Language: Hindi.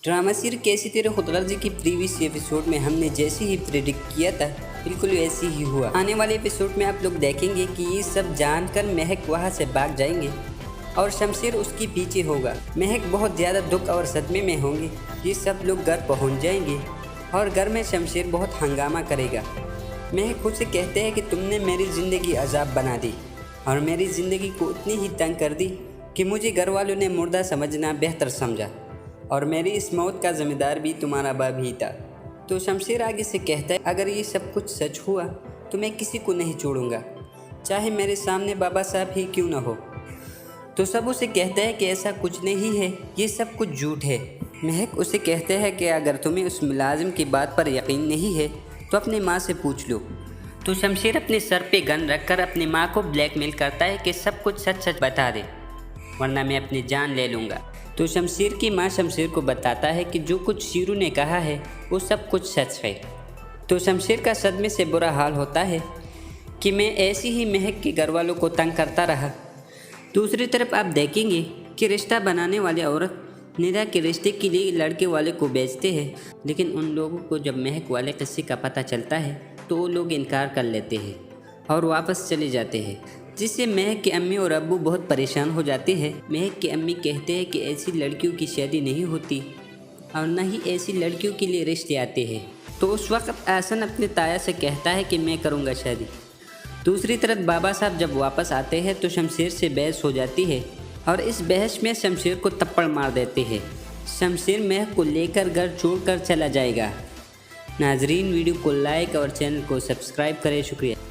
ड्रामा सीरीज कैसी तेरे खुदगर्जी की प्रीवियस एपिसोड में हमने जैसे ही प्रेडिक्ट किया था बिल्कुल वैसे ही हुआ। आने वाले एपिसोड में आप लोग देखेंगे कि ये सब जानकर महक वहाँ से भाग जाएंगे और शमशेर उसके पीछे होगा। महक बहुत ज़्यादा दुख और सदमे में होंगे। ये सब लोग घर पहुँच जाएंगे और घर में शमशेर बहुत हंगामा करेगा। महक खुद से कहते हैं कि तुमने मेरी ज़िंदगी अजाब बना दी और मेरी ज़िंदगी को इतनी ही तंग कर दी कि मुझे घर वालों ने मुर्दा समझना बेहतर समझा और मेरी इस मौत का ज़िम्मेदार भी तुम्हारा बाप ही था। तो शमशेर आगे से कहता है, अगर ये सब कुछ सच हुआ तो मैं किसी को नहीं छोड़ूंगा, चाहे मेरे सामने बाबा साहब ही क्यों ना हो। तो सब उसे कहते हैं कि ऐसा कुछ नहीं है, ये सब कुछ झूठ है। महक उसे कहते हैं कि अगर तुम्हें उस मुलाजिम की बात पर यकीन नहीं है तो अपनी माँ से पूछ लो। तो शमशेर अपने सर पे गन रखकर अपनी माँ को ब्लैकमेल करता है कि सब कुछ सच सच बता दे वरना मैं अपनी जान ले लूँगा। तो शमशेर की माँ शमशेर को बताता है कि जो कुछ शीरू ने कहा है वो सब कुछ सच है। तो शमशेर का सदमे से बुरा हाल होता है कि मैं ऐसी ही महक के घर वालों को तंग करता रहा। दूसरी तरफ आप देखेंगे कि रिश्ता बनाने वाली औरत निदा के रिश्ते के लिए लड़के वाले को बेचते हैं, लेकिन उन लोगों को जब महक वाले किस्से का पता चलता है तो वो लोग इनकार कर लेते हैं और वापस चले जाते हैं, जिससे महक के अम्मी और अब्बू बहुत परेशान हो जाते हैं। महक के अम्मी कहते हैं कि ऐसी लड़कियों की शादी नहीं होती और न ही ऐसी लड़कियों के लिए रिश्ते आते हैं। तो उस वक्त एहसन अपने ताया से कहता है कि मैं करूँगा शादी। दूसरी तरफ बाबा साहब जब वापस आते हैं तो शमशेर से बहस हो जाती है और इस बहस में शमशेर को थप्पड़ मार देते हैं। शमशेर महक को लेकर घर छोड़कर चला जाएगा। नाजरीन, वीडियो को लाइक और चैनल को सब्सक्राइब करें। शुक्रिया।